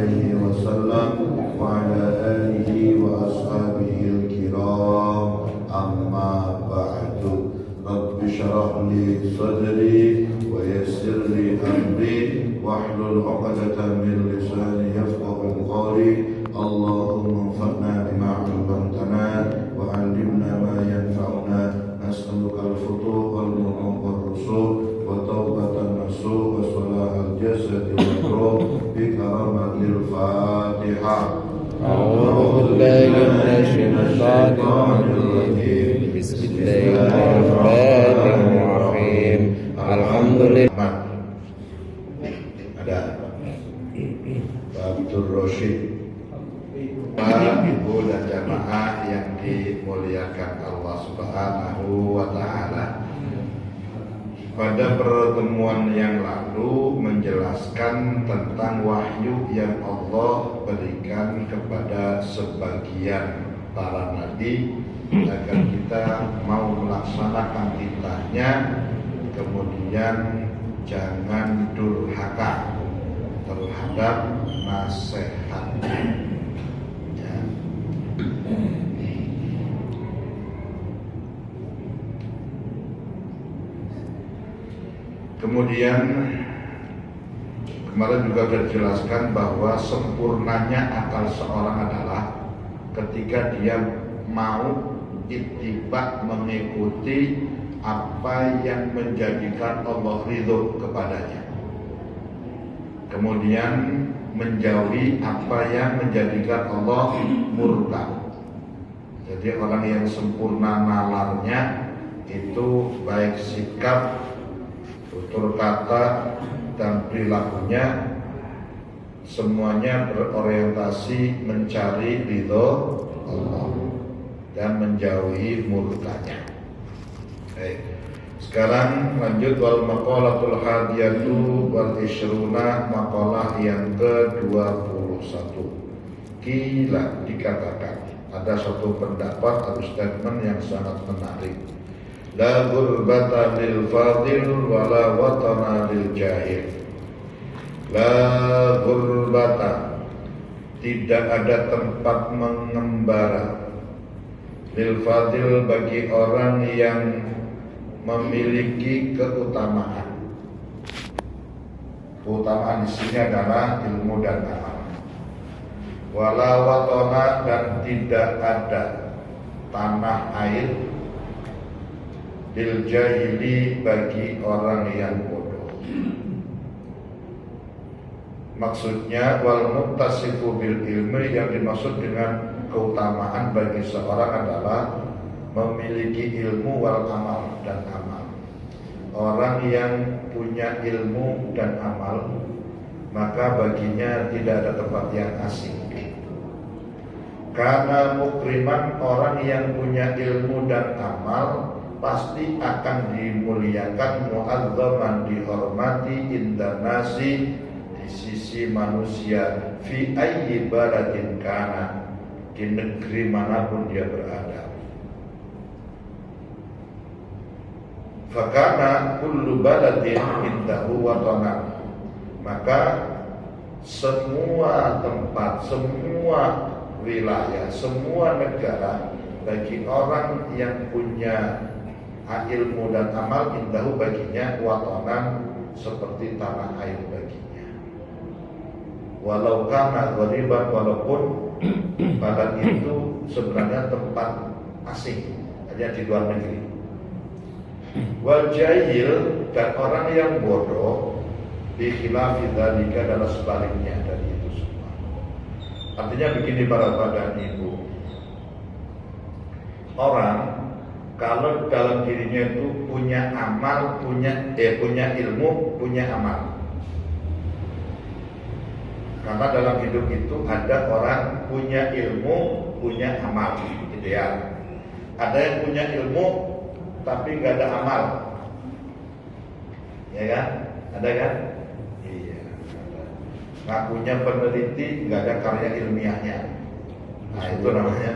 عليه وسلم وعلى آله وأصحابه الكرام أما بعد رب اشرح لي صدري ويسر لي أمري واحلل عقدة من لساني يفقه قولي اللهم انفعنا بما علمتنا وعلمنا ما ينفعنا نسألك الفتوح والرسول وتوبة النصوح وصلاح الجسد والروح بكرامة الفاتحة. أعوذ بالله من الشيطان الرجيم بسم الله الرحمن الرحيم الحمد لله. Ada Abdul Roshid, Ibu dan jamaah yang dimuliakan Allah Subhanahu wa Ta'ala. Pada pertemuan yang lalu menjelaskan tentang wahyu yang Allah berikan kepada sebagian para nabi agar kita mau melaksanakan titahnya, kemudian jangan durhaka terhadap nasihatnya. Ya. Kemudian kemarin juga sudah dijelaskan bahwa sempurnanya akal seorang adalah ketika dia mau ittiba, mengikuti apa yang menjadikan Allah ridho kepadanya, kemudian menjauhi apa yang menjadikan Allah murka. Jadi orang yang sempurna nalarnya itu baik sikap, tutur kata, dan perilakunya semuanya berorientasi mencari ridho Allah dan menjauhi murkanya. Baik. Sekarang lanjut wal maqalatul hadiyatu wal ishruna, maqalah yang ke-21. Kila, dikatakan, ada satu pendapat atau statement yang sangat menarik. La gurbata lil fadil wala watana lil jahil. La gurbata, tidak ada tempat mengembara, lil fadil, bagi orang yang memiliki keutamaan. Keutamaan di sini adalah ilmu dan amal. Wala watana, dan tidak ada tanah air, lil jahili, bagi orang yang bodoh. Maksudnya wal muttasifu bil ilmi, yang dimaksud dengan keutamaan bagi seorang adalah memiliki ilmu wal amal, dan amal. Orang yang punya ilmu dan amal, maka baginya tidak ada tempat yang asing. Karena mukriman, orang yang punya ilmu dan amal pasti akan dimuliakan, mu'azzaman, dihormati, inda nasi, di sisi manusia, fi ayyi baladin kana, di negeri manapun dia berada. Fakana kullu baladin indahu watana, maka semua tempat, semua wilayah, semua negara bagi orang yang punya ilmu dan amal, indahu, baginya, watanan, seperti tanah air baginya. Walau kana ghariban, walaupun balad itu sebenarnya tempat asing, hanya di luar negeri. Wal jahil, dan orang yang bodoh, bi khilafi dzalika, adalah sebaliknya dari itu semua. Artinya begini para bapak dan ibu, orang kalau dalam dirinya itu punya amal, punya ilmu, punya amal. Karena dalam hidup itu ada orang punya ilmu, punya amal, gitu ya. Ada yang punya ilmu tapi nggak ada amal, ya kan? Ada kan? Iya. Ngakunya peneliti, nggak ada karya ilmiahnya. Nah itu namanya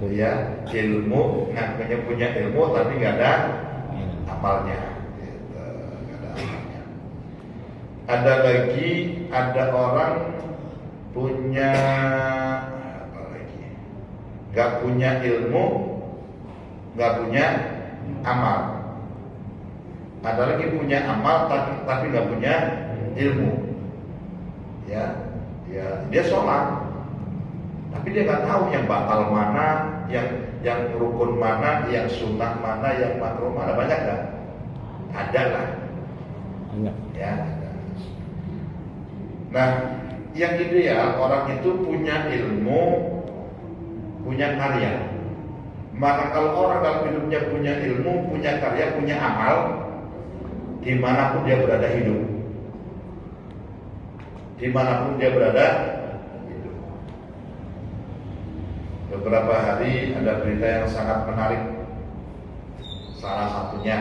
ya ilmu, ngakunya punya ilmu tapi nggak ada amalnya. Gitu, nggak ada amalnya. Ada lagi, ada orang punya apa lagi? Nggak punya ilmu, nggak punya amal. Ada lagi punya amal tapi nggak punya ilmu. Ya, dia sholat, tapi dia nggak tahu yang batal mana, yang rukun mana, yang sunnah mana, yang makruh mana. Banyak nggak? Ada lah. Banyak. Ya. Nah, yang ideal orang itu punya ilmu, punya karya. Maka kalau orang dalam hidupnya punya ilmu, punya karya, punya amal, dimanapun dia berada hidup, dimanapun dia berada hidup. Beberapa hari ada berita yang sangat menarik. Salah satunya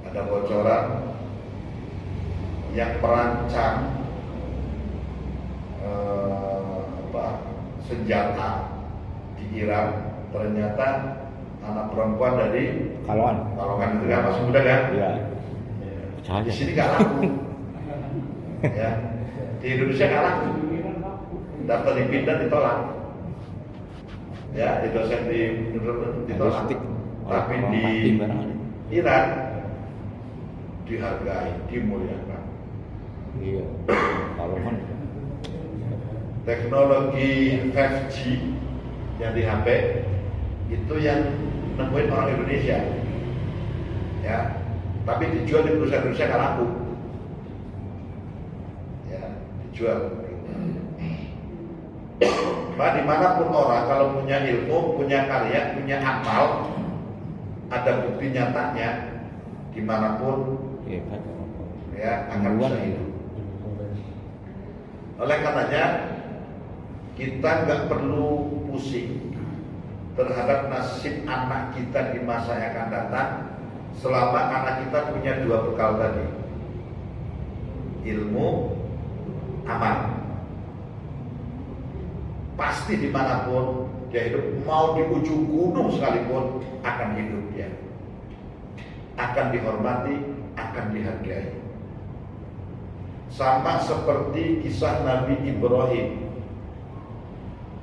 ada bocoran yang perancang senjata di Iran ternyata anak perempuan dari Kalongan itu kan, masih muda kan? Iya. Di sini nggak laku. Ya, di Indonesia nggak laku. Daftar di PIN dan ditolak. Ya, di dosen ditolak. Tapi di Iran dihargai, dimuliakan. Iya. Kalongan. Teknologi 5G yang di HP itu yang nemuin orang Indonesia, ya. Tapi dijual di perusahaan Indonesia nggak laku, ya, dijual. Nah, dimanapun orang kalau punya ilmu, punya karya, punya amal, ada bukti nyatanya, dimanapun, ya, akan bisa hidup. Oleh karenanya kita nggak perlu pusing terhadap nasib anak kita di masa yang akan datang, selama anak kita punya dua bekal tadi, ilmu, amal. Pasti dimanapun dia hidup, mau di ujung gunung sekalipun akan hidup dia, akan dihormati, akan dihargai. Sama seperti kisah Nabi Ibrahim.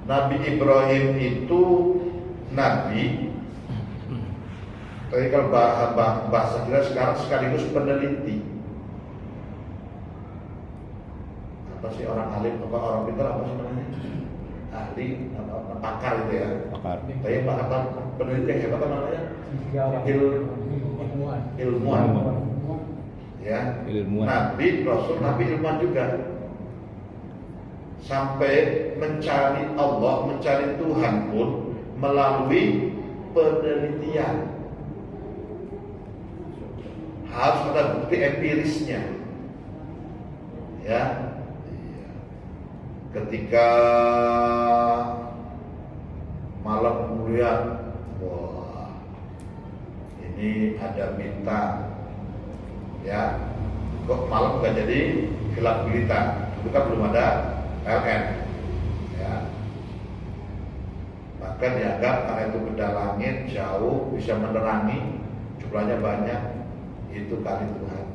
Nabi Ibrahim itu nabi, tapi kalau bahasa kita sekarang sekaligus peneliti. Apa sih orang alim, apa orang pintar, apa sih namanya? Ahli, pakar itu ya. Pakar. Tapi pakar peneliti yang hebat namanya? Ilmuwan. Ya. Ilmuwan. Nabi, Rasul, Nabi ilmuwan juga. Sampai mencari Allah, mencari Tuhan pun melalui penelitian. Harus ada bukti empirisnya. Ya. Ketika malam kemudian, wah, ini ada bintang. Ya. Kok malam gak jadi gelap gulita? Itu kan belum ada LN, ya. Maka dianggap karena itu benda langit jauh bisa menerangi, jumlahnya banyak, itu kali Tuhan.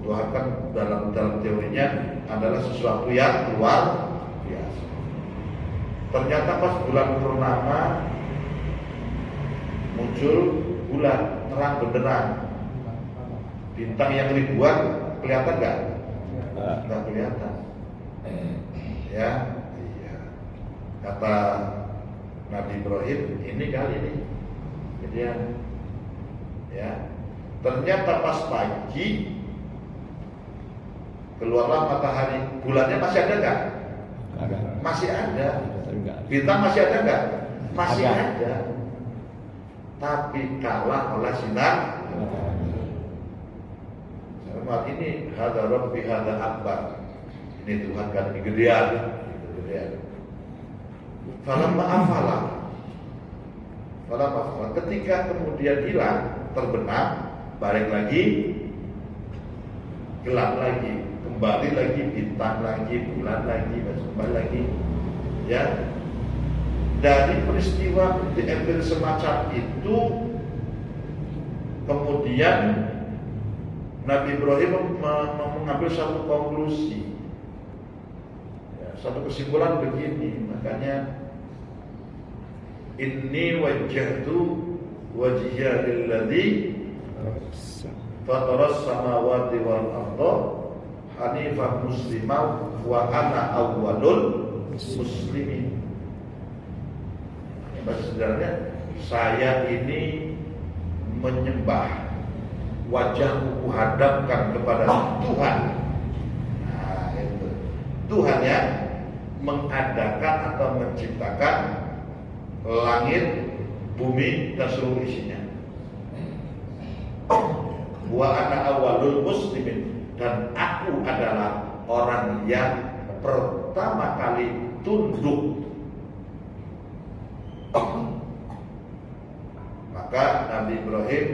Tuhan kan dalam teorinya adalah sesuatu yang luar biasa. Ternyata pas bulan purnama muncul bulan terang benderang, bintang yang ribuan kelihatan nggak? Nggak kelihatan. Ya, iya. Kata Nabi Ibrahim, ini kali ini, kemudian, ya. Ternyata pas pagi keluarlah matahari, bulannya masih ada nggak? Ada. Masih ada. Bintang masih ada nggak? Masih ada. Tapi kalah oleh sinar. Sama ini hadza rabbi hadza akbar. Ini Tuhan kan gedean, gedean. Falamma afala. Ketika kemudian hilang, terbenam, balik lagi, gelap lagi, kembali lagi, bintang lagi, bulan lagi, kembali lagi. Ya, dari peristiwa diambil semacam itu, kemudian Nabi Ibrahim mengambil satu konklusi. satu kesimpulan begini, makanya inni wajjahtu wajhiya lilladzi fataras samawati wal arda hanifan musliman wa ana awwalul muslimin. Sebenarnya saya ini menyembah, wajahku kuhadapkan kepada Tuhan. Nah, itu Tuhan yang mengadakan atau menciptakan langit, bumi dan seluruh isinya. Wa ana awwalul muslimin, dan aku adalah orang yang pertama kali tunduk. Maka Nabi Ibrahim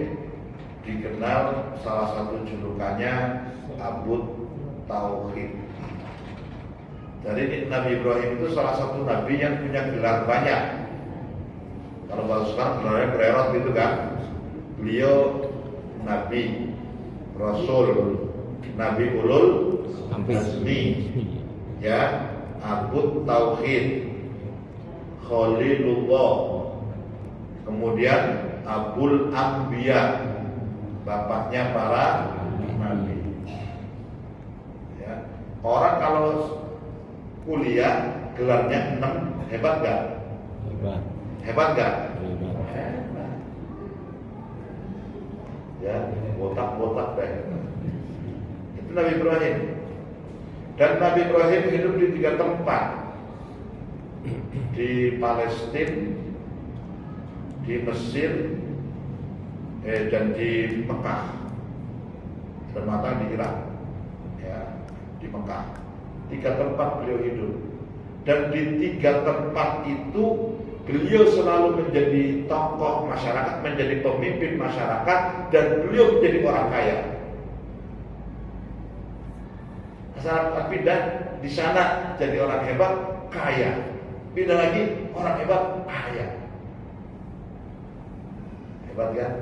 dikenal salah satu julukannya Abud Tauhid. Jadi Nabi Ibrahim itu salah satu nabi yang punya gelar banyak. Kalau sekarang gelarnya bererot gitu kan. Beliau Nabi, Rasul, Nabi Ulul Azmi, ya, Abud Tauhid, Khalilullah, kemudian Abul Anbiya, bapaknya para nabi. Ya. Orang kalau kuliah gelarnya 6, hebat gak? Hebat. Hebat gak? Hebat. Hebat. Ya, botak-botak deh. Itu Nabi Ibrahim. Dan Nabi Ibrahim hidup di 3 tempat. Di Palestina, di Mesir, dan di Mekah, termasuk di Irak, ya, di Mekah. 3 tempat beliau hidup, dan di 3 tempat itu beliau selalu menjadi tokoh masyarakat, menjadi pemimpin masyarakat, dan beliau menjadi orang kaya. Masyarakat pindah di sana jadi orang hebat, kaya. Pindah lagi orang hebat, kaya. Hebat kan?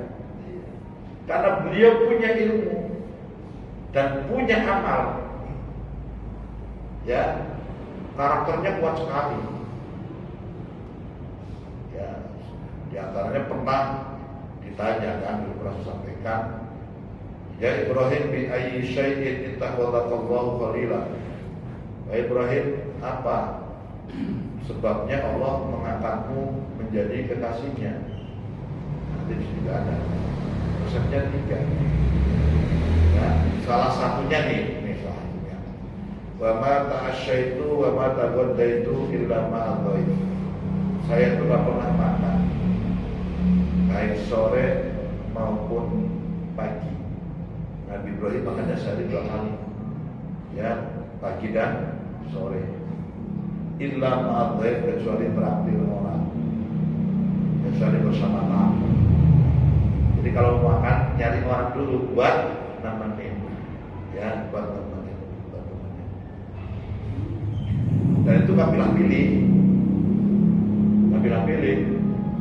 Karena beliau punya ilmu dan punya amal. Ya, karakternya kuat sekali. Ya, di antaranya pernah ditanya kan, pernah sampaikan, ya Ibrahim bi ayyi syai'in ittakhadhakallahu khalila. Ibrahim, apa sebabnya Allah mengangkatmu menjadi kekasihnya? Nanti juga ada. Resepnya 3. Ya, salah satunya nih satunya. Wa ma ta'asyaitu wa ma taghadaitu illa ma adhaif. Saya itu gak pernah makan, baik sore maupun pagi. Nabi Ibrahim makannya sehari 2 kali, ya, pagi dan sore. Illa ma adhaif, kecuali traktir orang, kecuali bersama tamu. Jadi kalau mau makan, nyari orang dulu buat nemenin, ya, buat nemenin. Dan itu gak pilih-pilih.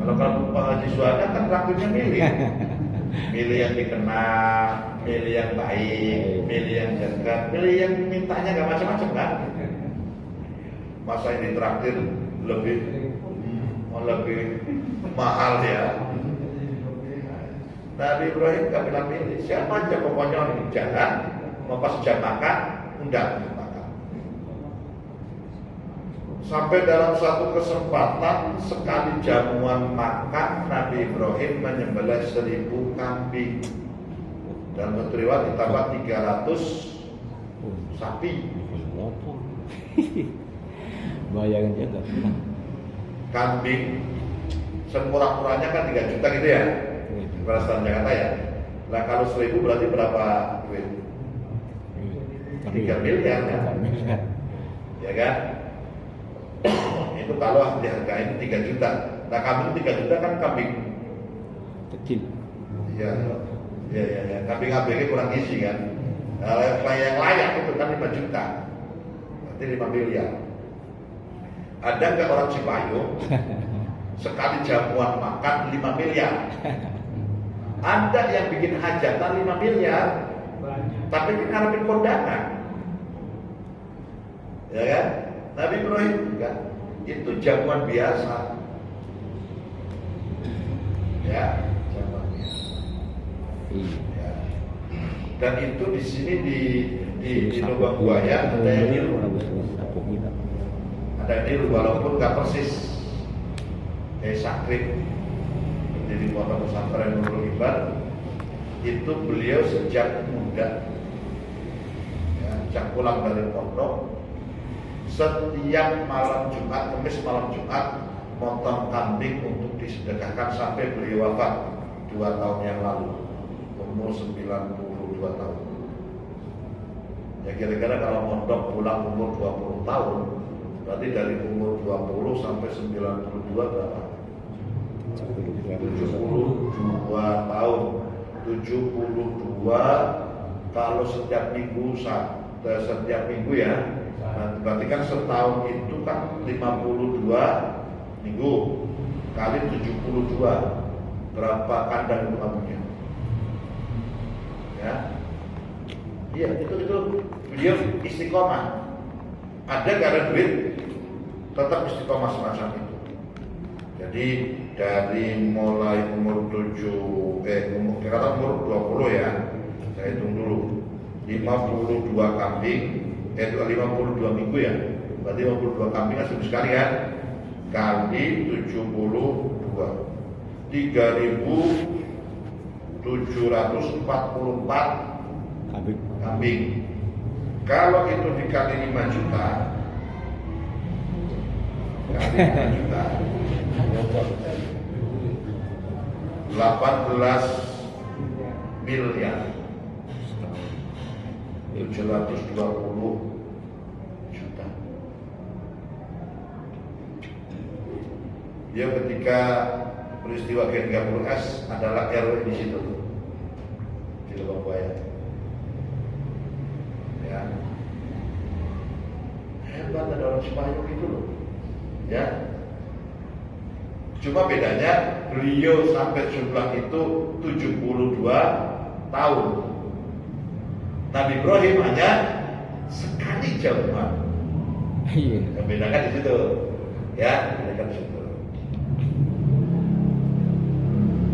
Kalau Pak Haji Suhada kan traktirnya milih. Milih yang dikenal, milih yang baik, milih yang jaga, milih yang mintanya gak macam-macam kan. Masa yang ditraktir lebih mahal ya. Nabi Ibrahim gak pilih-pilih, siapa aja pokoknya orang jalan, mau pas jam makan, undang makan. Sampai dalam satu kesempatan, sekali jamuan makan, Nabi Ibrahim menyembelih 1000 kambing. Dalam satu riwayat ditambah 300 sapi. Bayangin aja. Kambing semurah-murahnya kan 3 juta gitu ya. Perasaan Jakarta ya. Nah kalau 1000 berarti berapa duit? 3 miliar ya. Ya kan? Itu kalau dihargain 3 juta. Nah kambing 3 juta kan kambing kecil. Iya. Kambing ABG kurang gizi kan. Nah, yang layak itu kan 5 juta. Berarti 5 miliar. Ada nggak orang Cipayung sekali jamuan makan 5 miliar? Ada yang bikin hajatan 5 miliar, tapi kan ngarepin kondangan, ya kan? Nabi Ibrahim juga itu jamuan biasa, ya jamuan biasa. Ya. Dan itu di sini di lubang buaya ada yang niru, ada yang niru walaupun nggak persis kayak sakrif. Jadi pondok pesantren Nurul Ibadah itu beliau sejak muda, ya, sejak pulang dari pondok, setiap malam Jumat, Kamis malam Jumat motong kambing untuk disedekahkan sampai beliau wafat 2 tahun yang lalu, umur 92 tahun. Ya kira-kira kalau mondok pulang umur 20 tahun, berarti dari umur 20 sampai 92 berapa? 72 tahun. 72 kalau setiap minggu ya, nah, berarti kan setahun itu kan 52 minggu kali 72, berapa kandang itu kamunya? Ya, iya itu beliau istiqomah. Ada gak ada duit, tetap istiqomah semacam itu. Jadi dari mulai umur 20 ya, saya hitung dulu 52 kambing, 52 minggu ya, berarti 52 kambing kan sekali kan, kali 72 3.744 kambing. Kalau itu dikali 5 juta, kali 5 juta 18 miliar 720 juta. Dia ketika peristiwa G30S adalah RW di situ, di lubang buaya. Ya, hebat ada orang Cipayung itu loh. Ya, cuma bedanya beliau sampai jumlah itu 72 tahun. Nabi Ibrahim hanya sekali jamuan. Iya. Yang bedakan di situ, ya, bedakan di situ.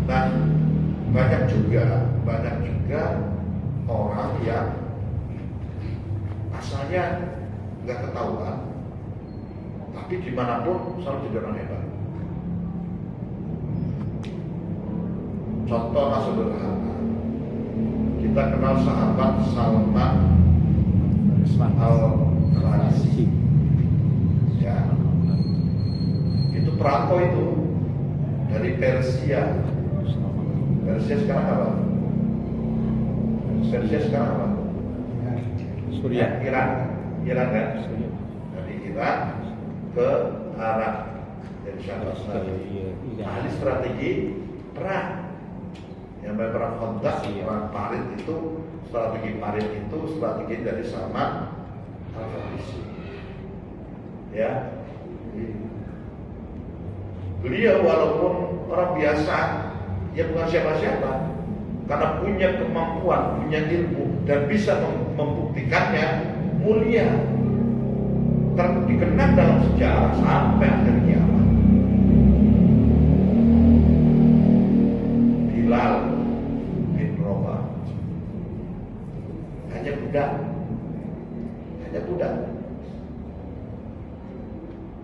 Nah, banyak juga orang yang asalnya nggak ketahuan, tapi dimanapun selalu jadi orang hebat. Contoh sederhana, kita kenal sahabat Salman Al-Farisi, ya, itu perantau itu dari Persia. Persia sekarang apa? Persia sekarang apa? Suriah. Iran kan? Dari Iran ke Arab, dari Syam. Ahli strategi perang. Yang berperang kontak, perang Parit itu, strategi dari Salman Al-Farisi. Ya, beliau walaupun orang biasa, ya bukan siapa-siapa, karena punya kemampuan, punya ilmu dan bisa membuktikannya, mulia, dikenang dalam sejarah sampai akhir kiamat. Bilal bin Rabah hanya budak,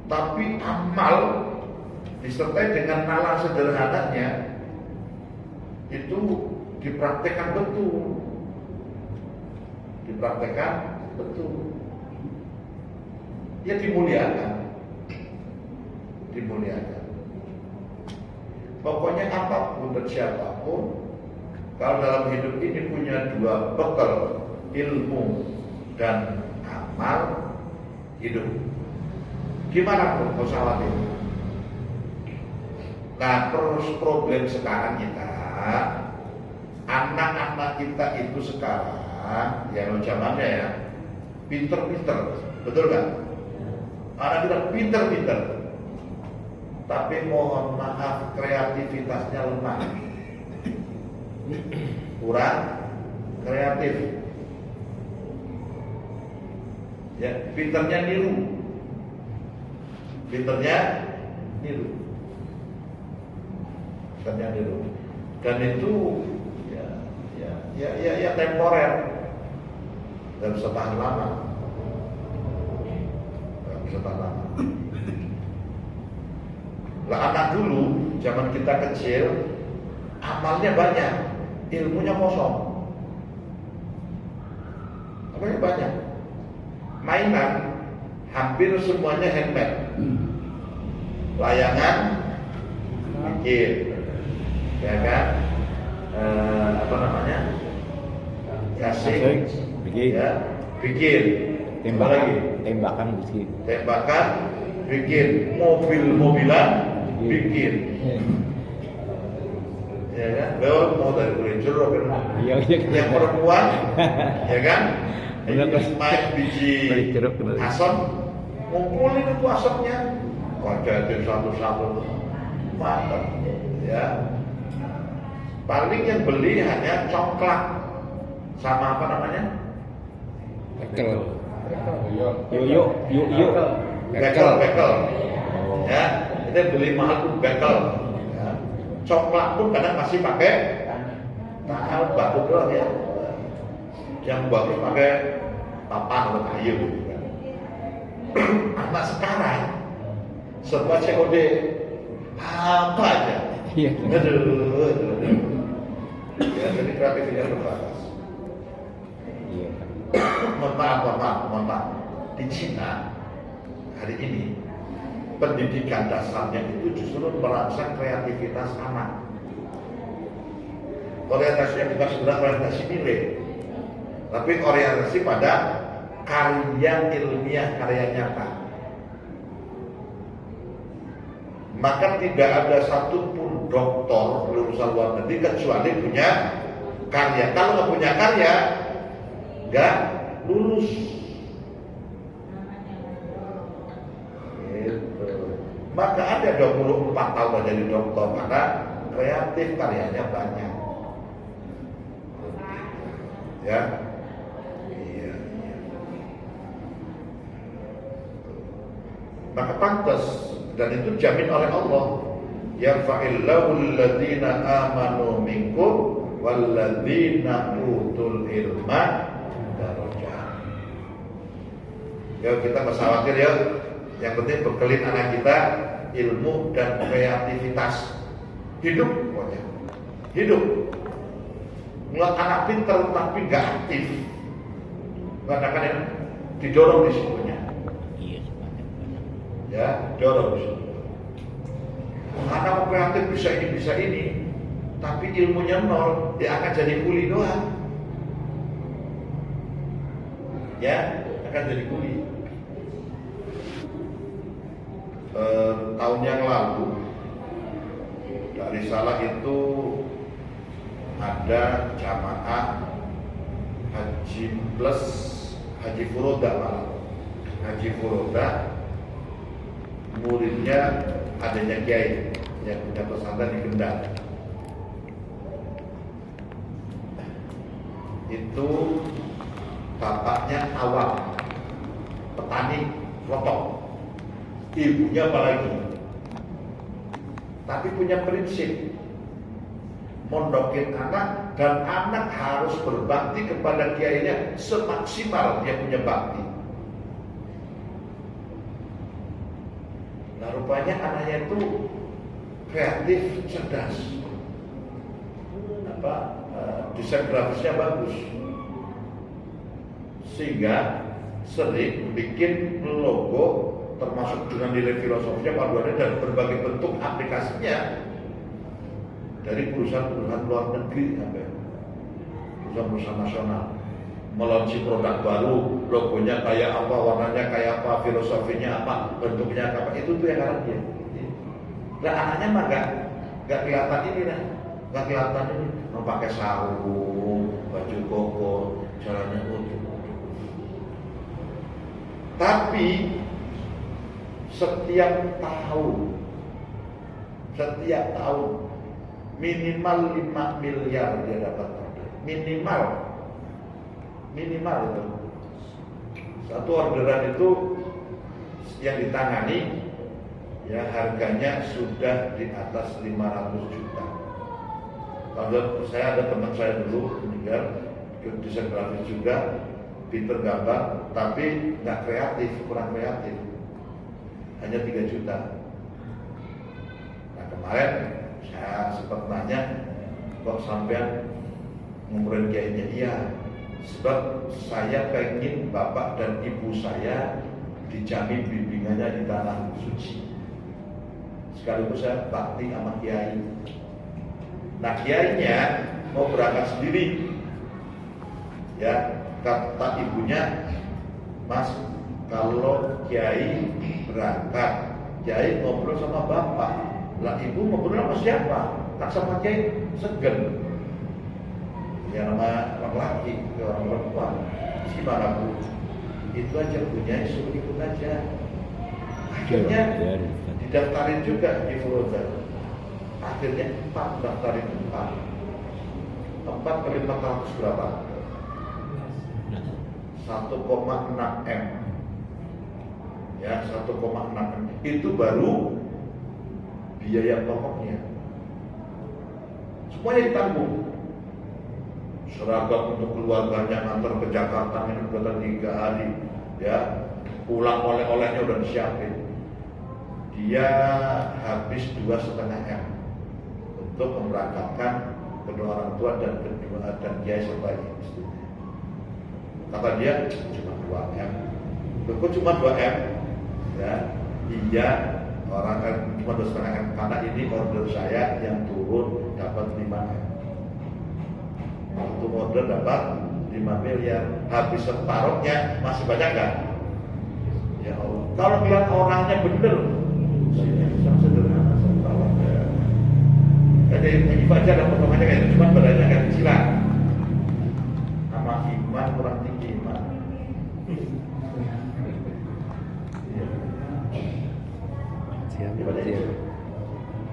tapi amal disertai dengan nalar sederhananya itu dipraktekkan betul. Ya dimuliakan. Pokoknya apapun dan siapapun, kalau dalam hidup ini punya 2 bekal, ilmu dan amal, hidup gimana pun kau khawatir. Nah, problem sekarang kita, anak-anak kita itu sekarang, yang zamannya ya, pinter-pinter, betul kan? Anak kita pinter-pinter, tapi mohon maaf kreativitasnya lemah, kurang kreatif. Ya, pinternya niru, pinternya niru. Dan itu ya temporer, dan bisa tahan lama. Lah anak dulu zaman kita kecil amalnya banyak, ilmunya kosong. Amalnya banyak. Mainan hampir semuanya handmade. Layangan bikin, ya kan? Gasing bikin, ya, bikin. tembakan bikin, mobil-mobilan bikin. Ya kan? Lo mau dari kulit jeruk kan? Iya. Yang perempuan, ya kan? Main biji jeruk asam, ngumpulin itu asapnya, kocetin satu-satu, mantap, ya. Paling yang beli hanya congklak sama apa namanya? bekel, Bekel. Ya, itu beli mahal tuh bekel. Ya. Congklak pun kadang masih pakai batu doang ya. Yang bagus pakai papan atau kayu gitu kan. Anak sekarang serba COD apa aja. Iya. Aduh. Ya, jadi kreativitas terbatas. Iya. Mohon maaf. Di Cina hari ini pendidikan dasarnya itu justru merangsang kreativitas anak. Orientasinya bukan sebenarnya orientasi nilai, tapi orientasi pada karya ilmiah, karya nyata. Maka tidak ada satupun doktor lulusan luar negeri kecuali punya karya. Kalau nggak punya karya, nggak lulus. Gitu. Maka ada 24 tahun jadi dokter karena kreatif, karyanya banyak. Ya, iya. Maka pantas, dan itu jamin oleh Allah. Yarfa'illahu alladhina amanu minkum walladzina utul ilma darajat. Yuk kita gak usah khawatir ya. Yang penting bekelin anak kita ilmu dan kreativitas. Hidup pokoknya. Hidup. Melihat anak pintar tapi gak aktif. Kadang-kadang yang didorong di situnya. Iya, banyak. Ya, dorong di situ. Anak kreatif bisa ini, tapi ilmunya nol, dia akan jadi kuli doang. Ya, akan jadi kuli. Tahun yang lalu dari Salah itu ada jamaah haji plus haji furoda malah. Haji furoda muridnya adanya kiai yang punya pesantren di Kendal. Itu bapaknya awam, petani lotok, ibunya apalagi, tapi punya prinsip mondokin anak, dan anak harus berbakti kepada kiainya semaksimal dia punya bakti. Nah, rupanya anaknya itu kreatif, cerdas, desain grafisnya bagus, sehingga sering bikin logo termasuk dengan nilai filosofisnya, panduannya, dan berbagai bentuk aplikasinya dari perusahaan-perusahaan luar negeri sampai perusahaan-perusahaan nasional. Melansi produk baru, logonya kayak apa, warnanya kayak apa, filosofinya apa, bentuknya apa, itu tuh yang karena dia. Nah, anaknya mah nggak kelihatan ini lah, nggak kelihatan ini, mau pakai sarung, baju koko, jalannya utuh. Tapi setiap tahun minimal 5 miliar dia dapat order. Minimal itu. Satu orderan itu yang ditangani ya harganya sudah di atas 500 juta. Kalau saya ada teman saya dulu meninggal, desain grafis juga, pinter gambar, tapi nggak kreatif, kurang kreatif, hanya 3 juta. Nah kemarin saya sempat nanya, kok sampean ngumurin kiainya? Iya, sebab saya pengen bapak dan ibu saya dijamin bimbingannya di tanah suci. Sekaligus saya bakti sama kiai. Nah kiainya mau berangkat sendiri, ya kata ibunya, Mas kalau kiai berangkat, kiai ngobrol sama bapak, lah ibu ngobrol sama siapa? Tak sama kiai segen. Ya nama laki-laki, orang perempuan. Gimana bu? Itu aja punya, suruh ikut aja. Akhirnya didaftarin juga di Furoda. Akhirnya 4 daftarin 4 kali 400 berapa? 1,6 M. Ya 1,6 M. Itu baru biaya pokoknya. Semuanya ditanggung. Seragam untuk keluarganya ngantar ke Jakarta minum 3 hari, ya pulang oleh-olehnya udah disiapin. Dia habis 2,5 M untuk memberangkatkan kedua orang tua dan kiai serta istrinya. Kata dia cuma 2 M. Kok cuma 2 M? Ya, iya orang kan cuma 2,5 M karena ini order saya yang turun dapat 5 M. Untuk order dapat 5 miliar, habis separuhnya masih banyak kan? Ya Allah, kalau bilang orangnya bener, sangat sederhana, ya. Jadi baca dan potongannya kayak itu, cuma badannya agak kecilan. Sama iman kurang tinggi iman.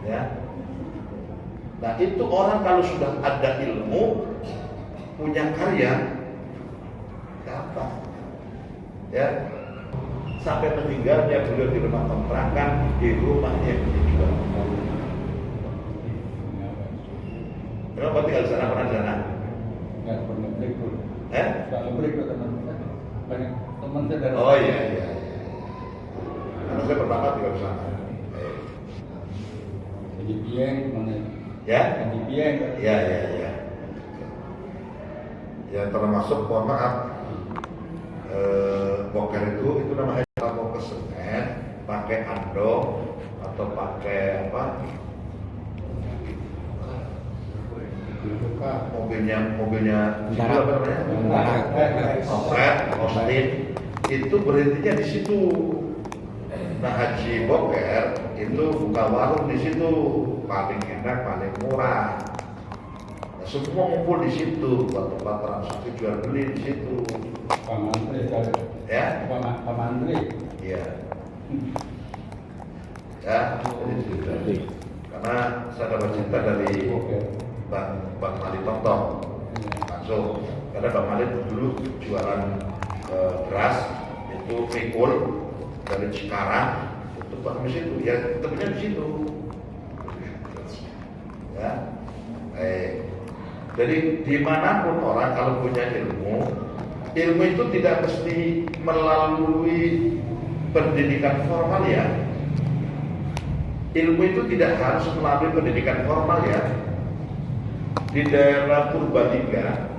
Ya. Nah itu orang kalau sudah ada ilmu, punya karya, gampang. Ya, sampai meninggalnya beliau di rumah kontrakan, di rumahnya yang dijual. Kenapa tinggal di sana, pernah di sana? Nggak pernah berikut. Kalau berikut teman-teman, banyak teman saya dari. Oh iya. Karena saya pertama tinggal di sana. Haji Pieng mana? Ya? Haji Pieng. Ya. Ya termasuk, mohon maaf, boker itu namanya kalau mau ke Senen pakai andong atau pakai apa? Mobilnya Tentara. apa namanya? Opret, Austin itu berhentinya di situ. Nah Haji Boker itu buka warung di situ, paling enak, paling murah. Nah, semua ngumpul di situ, buat tempat transaksi jual beli di situ. Pak Mantri kali. Ya? Pak Mantri. Iya. Ya, jadi karena saya dapat cerita dari Bang Mali Tontong langsung, karena Bang Mali dulu jualan beras itu pikul dari Cikarang itu di situ, ya temennya di situ. Ya, jadi dimanapun orang kalau punya ilmu itu tidak mesti melalui pendidikan formal ya. Ilmu itu tidak harus melalui pendidikan formal ya. Di daerah Purbalingga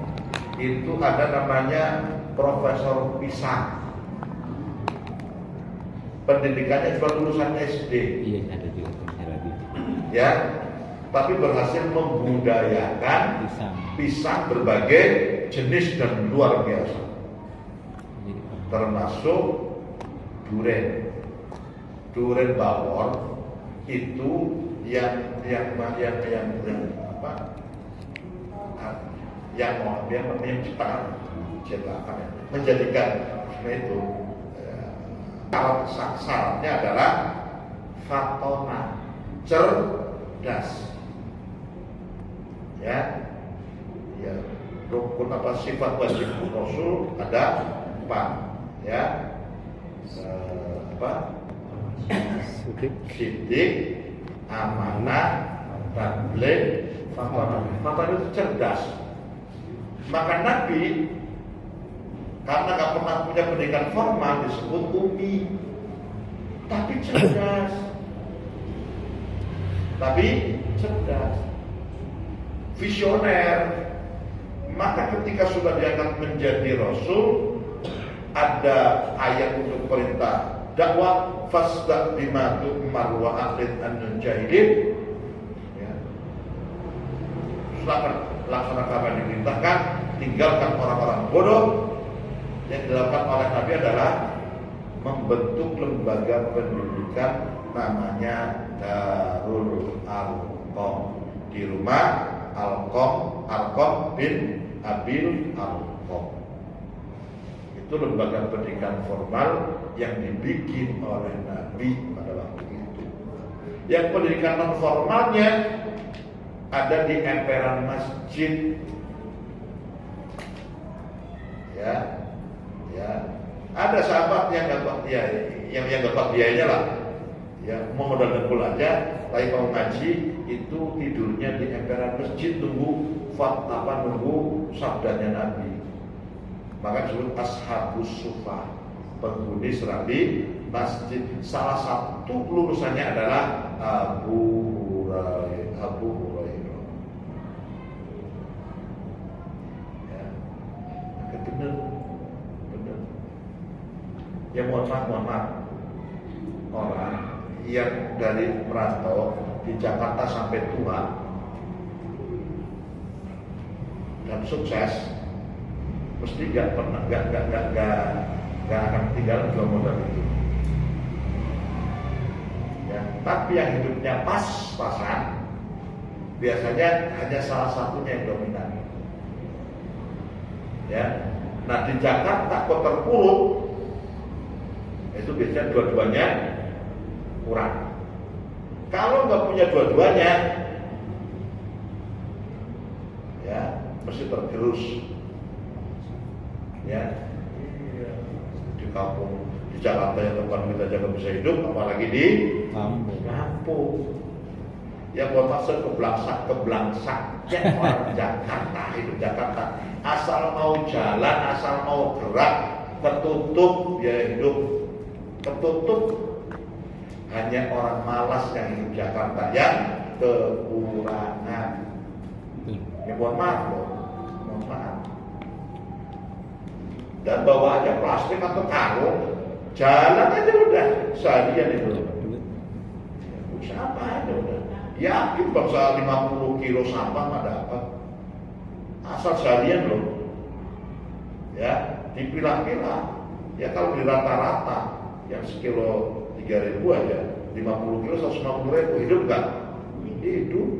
itu ada namanya Profesor Pisang. Pendidikannya cuma lulusan SD. Iya, ada juga lagi. Ya, tapi berhasil membudayakan pisang berbagai jenis dan luar biasa. Termasuk duren bawor itu yang cetakan menjadikan itu syaratnya adalah fatona, cerdas, ya rukun apa sifat wajib Rasul ada 4 ya sidik, amanah, tabligh, fatwa itu cerdas. Maka Nabi karena nggak pernah punya pendidikan formal disebut ummi, tapi cerdas. Visioner. Maka ketika sudah diangkat menjadi Rasul, ada ayat untuk perintah dakwah, fasda bima tu'mar wa aqlid an jahilin. Ya. Laksanakan apa yang diperintahkan, tinggalkan orang-orang bodoh. Yang dilakukan oleh Nabi adalah membentuk lembaga pendidikan namanya Darul Arqam di rumah Arqam bin Abil Arqam. Itu lembaga pendidikan formal yang dibikin oleh Nabi pada waktu itu. Yang pendidikan non formalnya ada di emperan masjid. Ya. Ada sahabat yang dapat yang dapat biayanya lah. Ya, mau modal dengkul aja, tapi mau ngaji itu tidurnya di emperan masjid nunggu sabdanya Nabi. Maka disebut ashabus sufa, penghuni serambi masjid. Salah satu lulusannya adalah Abu Hurairah. Ya, benar. Ya mohon maaf. Orang yang dari merantau di Jakarta sampai tua dan sukses mesti nggak akan tinggal dua modal itu. Ya, tapi yang hidupnya pas-pasan biasanya hanya salah satunya yang dominan. Ya, nah di Jakarta kota terpuruk itu biasanya dua-duanya kurang. Kalau nggak punya dua-duanya, ya mesti tergerus. Ya, di kampung di Jakarta yang tempat kita jaga bisa hidup, apalagi di kampung. Ya buat maksud keblangsak ya orang Jakarta hidup Jakarta. Asal mau jalan, asal mau gerak, tertutup ya hidup. Tertutup. Hanya orang malas yang hidup Jakarta yang kekurangan. Ya mohon maaf loh, mohon maaf. Dan bawa aja plastik atau karung, jalan aja udah seharian itu. Usaha apa aja udah. Yakin bangsa 50 kilo sampah nggak dapat. Asal seharian loh. Ya dipilah-pilah. Ya kalau di rata-rata yang sekilo 3.000 aja, 50 kilo 150.000, hidup nggak? Hidup.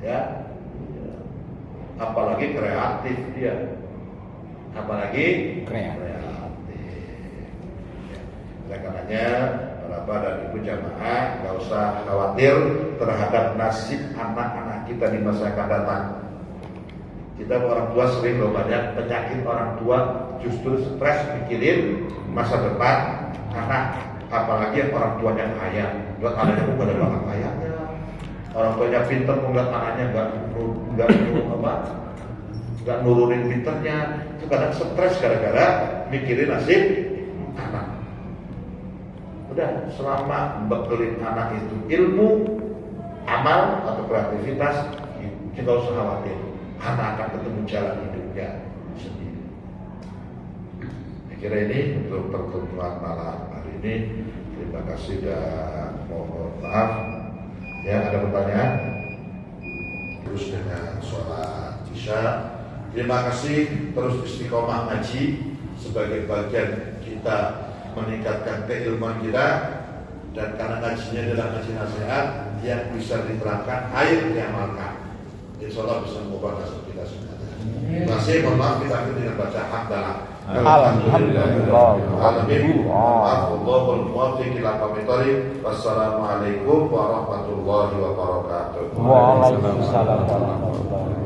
Ya. Apalagi kreatif dia. Apalagi kreatif. Oleh karenanya, Bapak dan Ibu jamaah nggak usah khawatir terhadap nasib anak-anak kita di masa yang akan datang. Kita orang tua sering loh banyak penyakit orang tua justru stres mikirin masa depan anak, apalagi yang orang tuanya kaya, lihat anaknya kok gak ada bakat kayanya, orang tuanya pinter, lihat anaknya nggak nurunin pinternya, itu kadang stres gara-gara mikirin nasib anak. Udah selama bekelin anak itu ilmu, amal atau kreativitas, kita usah khawatir, anak akan ketemu jalan hidupnya sendiri. Saya kira ini untuk pertemuan malam hari ini. Terima kasih dan mohon maaf. Ya, ada pertanyaan? Terus dengan sholat isya. Terima kasih, terus istiqomah ngaji sebagai bagian kita meningkatkan keilmuan kita, dan karena ngajinya adalah ngaji nasihat yang bisa diterapkan, ayo diamalkan. Insya Allah bisa mengubah nasib kita semuanya. Terima kasih, mohon maaf kita akhiri dengan baca hamdalah. Wassalamualaikum warahmatullahi wabarakatuh. Waalaikumsalam warahmatullahi wabarakatuh.